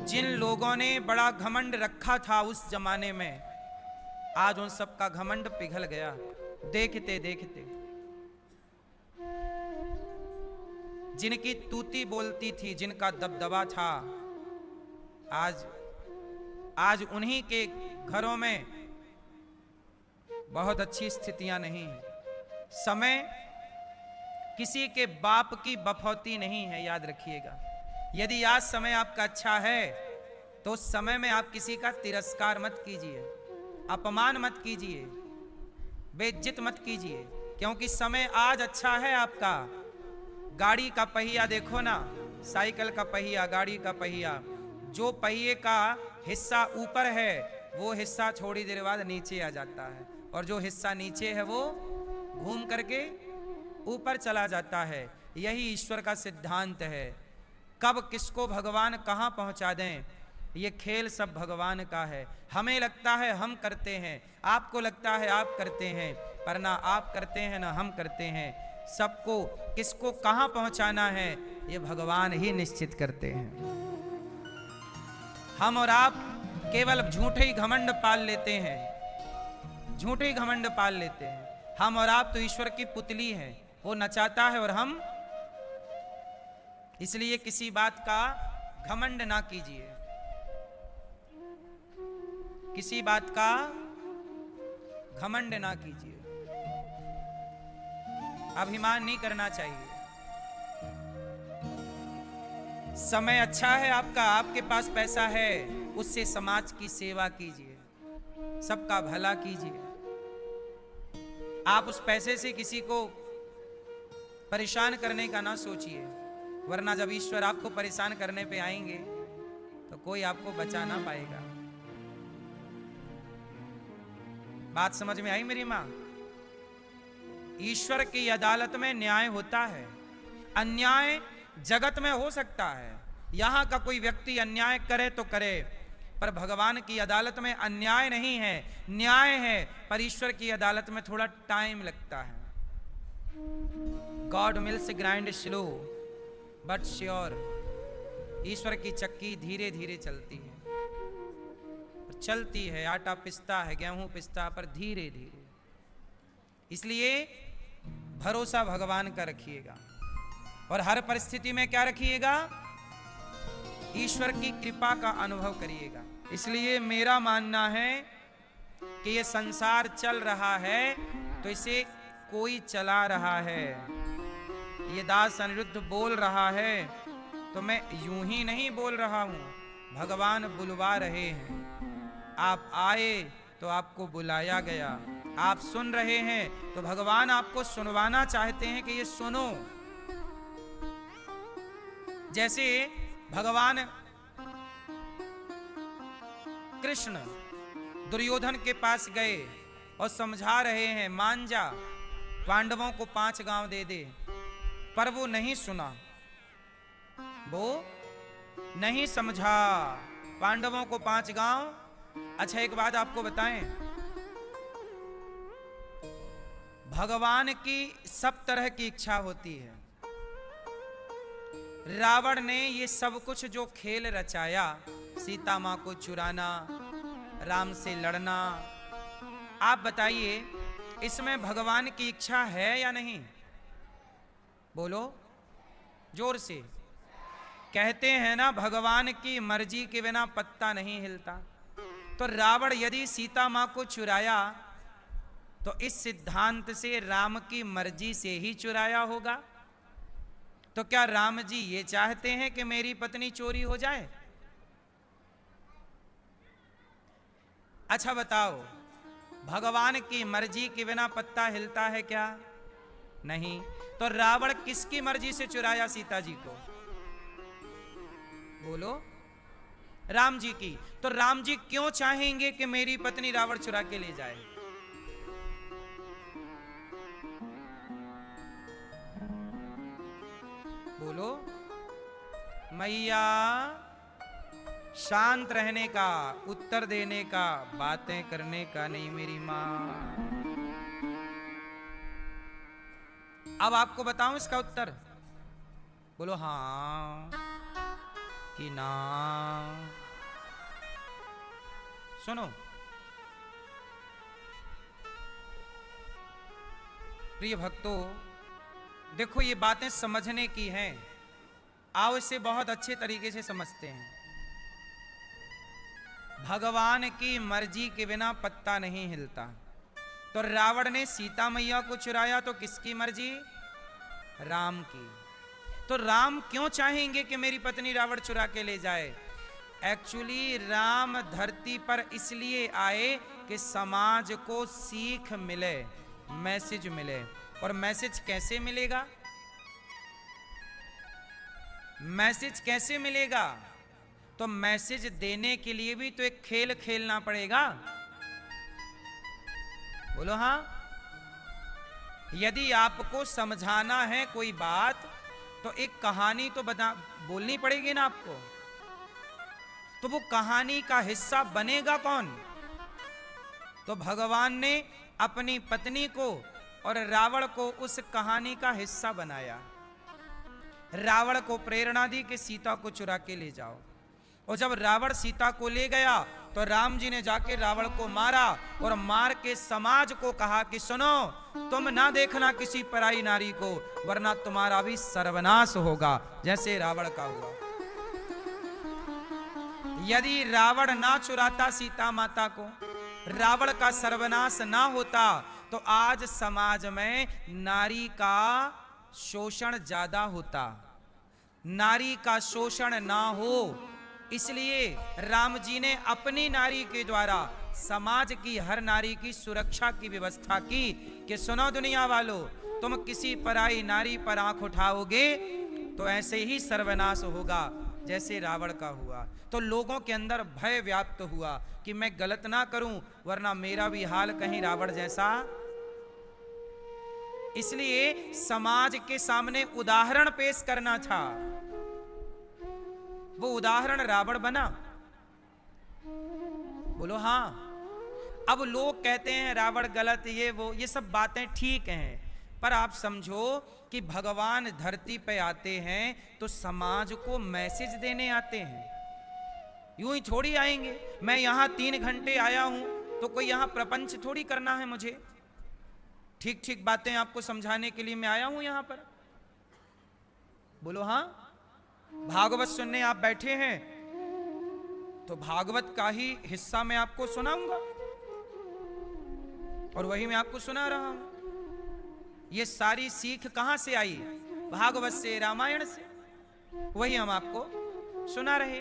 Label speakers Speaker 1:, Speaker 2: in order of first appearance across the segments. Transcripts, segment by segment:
Speaker 1: जिन लोगों ने बड़ा घमंड रखा था उस जमाने में, आज उन सब का घमंड पिघल गया देखते देखते। जिनकी तूती बोलती थी, जिनका दबदबा था, आज उन्हीं के घरों में बहुत अच्छी स्थितियां नहीं। समय किसी के बाप की बफौती नहीं है, याद रखिएगा। यदि आज समय आपका अच्छा है तो उस समय में आप किसी का तिरस्कार मत कीजिए, अपमान मत कीजिए, बेइज्जत मत कीजिए, क्योंकि समय आज अच्छा है आपका। गाड़ी का पहिया देखो ना, साइकिल का पहिया, गाड़ी का पहिया, जो पहिए का हिस्सा ऊपर है वो हिस्सा थोड़ी देर बाद नीचे आ जाता है, और जो हिस्सा नीचे है वो घूम करके ऊपर चला जाता है। यही ईश्वर का सिद्धांत है। कब किसको भगवान कहाँ पहुँचा दें, ये खेल सब भगवान का है। हमें लगता है हम करते हैं, आपको लगता है आप करते हैं, पर ना आप करते हैं ना हम करते हैं। सबको किसको कहाँ पहुँचाना है ये भगवान ही निश्चित करते हैं। हम और आप केवल झूठे ही घमंड पाल लेते हैं, झूठे ही घमंड पाल लेते हैं। हम और आप तो ईश्वर की पुतली हैं, वो नचाता है और हम, इसलिए किसी बात का घमंड ना कीजिए, किसी बात का घमंड ना कीजिए, अभिमान नहीं करना चाहिए। समय अच्छा है आपका, आपके पास पैसा है, उससे समाज की सेवा कीजिए, सबका भला कीजिए। आप उस पैसे से किसी को परेशान करने का ना सोचिए, वरना जब ईश्वर आपको परेशान करने पे आएंगे तो कोई आपको बचा ना पाएगा। बात समझ में आई मेरी मां? ईश्वर की अदालत में न्याय होता है। अन्याय जगत में हो सकता है, यहां का कोई व्यक्ति अन्याय करे तो करे, पर भगवान की अदालत में अन्याय नहीं है, न्याय है। पर ईश्वर की अदालत में थोड़ा टाइम लगता है। God mills grind slow but sure. ईश्वर की चक्की धीरे धीरे चलती है, चलती है, आटा पिसता है, गेहूं पिसता, पर धीरे धीरे। इसलिए भरोसा भगवान का रखिएगा, और हर परिस्थिति में क्या रखिएगा? ईश्वर की कृपा का अनुभव करिएगा। इसलिए मेरा मानना है कि ये संसार चल रहा है तो इसे कोई चला रहा है। ये दास अनिरुद्ध बोल रहा है तो मैं यूं ही नहीं बोल रहा हूं, भगवान बुलवा रहे हैं। आप आए तो आपको बुलाया गया, आप सुन रहे हैं तो भगवान आपको सुनवाना चाहते हैं कि ये सुनो। जैसे भगवान कृष्ण दुर्योधन के पास गए और समझा रहे हैं, मान जा, पांडवों को 5 गांव दे दे, पर वो नहीं सुना, वो नहीं समझा। पांडवों को 5 गांव। अच्छा एक बात आपको बताएं, भगवान की सब तरह की इच्छा होती है। रावण ने ये सब कुछ जो खेल रचाया, सीता मां को चुराना, राम से लड़ना, आप बताइए इसमें भगवान की इच्छा है या नहीं? बोलो जोर से। कहते हैं ना, भगवान की मर्जी के बिना पत्ता नहीं हिलता। तो रावण यदि सीता मां को चुराया तो इस सिद्धांत से राम की मर्जी से ही चुराया होगा। तो क्या राम जी ये चाहते हैं कि मेरी पत्नी चोरी हो जाए? अच्छा बताओ, भगवान की मर्जी के बिना पत्ता हिलता है क्या? नहीं। तो रावण किसकी मर्जी से चुराया सीता जी को? बोलो, राम जी की। तो राम जी क्यों चाहेंगे कि मेरी पत्नी रावण चुरा के ले जाए? बोलो। मैया, शांत रहने का, उत्तर देने का, बातें करने का नहीं मेरी मां। अब आपको बताऊं इसका उत्तर? बोलो हाँ। कि नाम। सुनो प्रिय भक्तों, देखो ये बातें समझने की हैं, आओ इसे बहुत अच्छे तरीके से समझते हैं। भगवान की मर्जी के बिना पत्ता नहीं हिलता। तो रावण ने सीता मैया को चुराया तो किसकी मर्जी? राम की। तो राम क्यों चाहेंगे कि मेरी पत्नी रावण चुरा के ले जाए? एक्चुअली राम धरती पर इसलिए आए कि समाज को सीख मिले, मैसेज मिले। और मैसेज कैसे मिलेगा? मैसेज कैसे मिलेगा? तो मैसेज देने के लिए भी तो एक खेल खेलना पड़ेगा। बोलो हाँ। यदि आपको समझाना है कोई बात तो एक कहानी तो बोलनी पड़ेगी ना आपको। तो वो कहानी का हिस्सा बनेगा कौन? तो भगवान ने अपनी पत्नी को और रावण को उस कहानी का हिस्सा बनाया। रावण को प्रेरणा दी कि सीता को चुरा के ले जाओ। और जब रावण सीता को ले गया तो राम जी ने जाके रावण को मारा और मार के समाज को कहा कि सुनो, तुम ना देखना किसी पराई नारी को, वरना तुम्हारा भी सर्वनाश होगा जैसे रावण का हुआ। यदि रावण ना चुराता सीता माता को, रावण का सर्वनाश ना होता, तो आज समाज में नारी का शोषण ज्यादा होता। नारी का शोषण ना हो, इसलिए राम जी ने अपनी नारी के द्वारा समाज की हर नारी की सुरक्षा की व्यवस्था की कि सुनो दुनिया वालों, तुम किसी पराई नारी पर आंख उठाओगे तो ऐसे ही सर्वनाश होगा जैसे रावण का हुआ। तो लोगों के अंदर भय व्याप्त हुआ कि मैं गलत ना करूं वरना मेरा भी हाल कहीं रावण जैसा। इसलिए समाज के सामने उदाहरण पेश करना था। वो उदाहरण रावण बना। बोलो हाँ। अब लोग कहते हैं रावण गलत, ये सब बातें ठीक हैं, पर आप समझो कि भगवान धरती पे आते हैं तो समाज को मैसेज देने आते हैं। यूं ही थोड़ी आएंगे। मैं यहां 3 घंटे आया हूं तो कोई यहां प्रपंच थोड़ी करना है मुझे। ठीक ठीक बातें आपको समझाने के लिए मैं आया हूं यहां पर। बोलो हाँ। भागवत सुनने आप बैठे हैं तो भागवत का ही हिस्सा मैं आपको सुनाऊंगा और वही मैं आपको सुना रहा हूं। ये सारी सीख कहां से आई? भागवत से, रामायण से। वही हम आपको सुना रहे।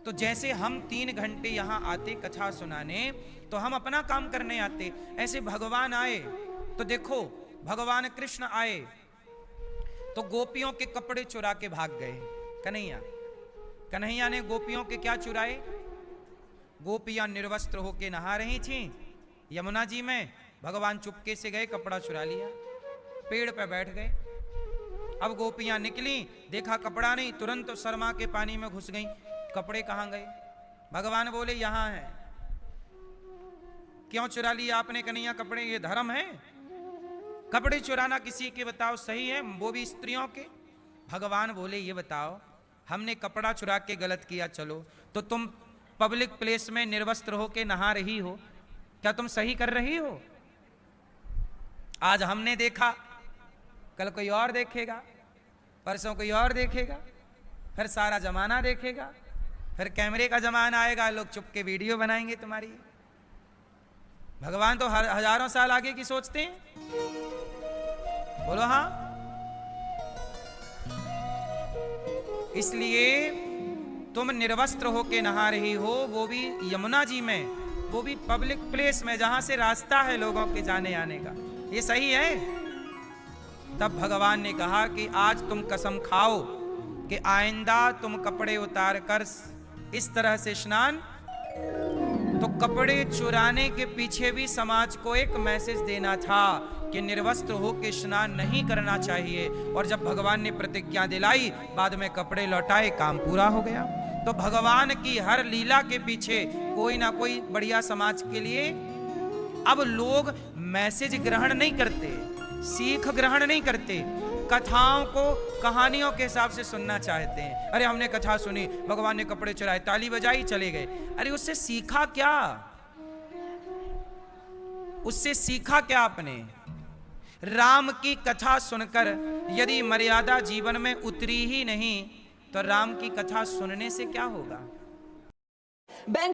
Speaker 1: तो जैसे हम 3 घंटे यहां आते कथा सुनाने, तो हम अपना काम करने आते, ऐसे भगवान आए। तो देखो भगवान कृष्ण आए तो गोपियों के कपड़े चुरा के भाग गए। कन्हैया ने गोपियों के क्या चुराए? गोपियां निर्वस्त्र होके नहा रही थीं यमुना जी में। भगवान चुपके से गए, कपड़ा चुरा लिया, पेड़ पे बैठ गए। अब गोपियां निकली, देखा कपड़ा नहीं, तुरंत शर्मा के पानी में घुस गई। कपड़े कहां गए? भगवान बोले यहां है। क्यों चुरा लिया आपने कन्हैया कपड़े? ये धर्म है? कपड़े चुराना किसी के बताओ सही है, वो भी स्त्रियों के? भगवान बोले ये बताओ, हमने कपड़ा चुरा के गलत किया, चलो, तो तुम पब्लिक प्लेस में निर्वस्त्र होके नहा रही हो, क्या तुम सही कर रही हो? आज हमने देखा, कल कोई और देखेगा, परसों कोई और देखेगा, फिर सारा जमाना देखेगा, फिर कैमरे का जमाना आएगा, लोग चुपके वीडियो बनाएंगे तुम्हारी। भगवान तो हजारों साल आगे की सोचते हैं। बोलो हाँ। इसलिए तुम निर्वस्त्र होके नहा रही हो, वो भी यमुना जी में, वो भी पब्लिक प्लेस में जहां से रास्ता है लोगों के जाने आने का। ये सही है? तब भगवान ने कहा कि आज तुम कसम खाओ कि आइंदा तुम कपड़े उतार कर इस तरह से स्नान। तो कपड़े चुराने के पीछे भी समाज को एक मैसेज देना था कि निर्वस्त्र होकर स्नान नहीं करना चाहिए। और जब भगवान ने प्रतिज्ञा दिलाई, बाद में कपड़े लौटाए, काम पूरा हो गया। तो भगवान की हर लीला के पीछे कोई ना कोई बढ़िया समाज के लिए। अब लोग मैसेज ग्रहण नहीं करते, सीख ग्रहण नहीं करते, कथाओं को कहानियों के हिसाब से सुनना चाहते हैं। अरे हमने कथा सुनी, भगवान ने कपड़े चुराए, ताली बजाई, चले गए। अरे उससे सीखा क्या? उससे सीखा क्या आपने? राम की कथा सुनकर यदि मर्यादा जीवन में उतरी ही नहीं, तो राम की कथा सुनने से क्या होगा?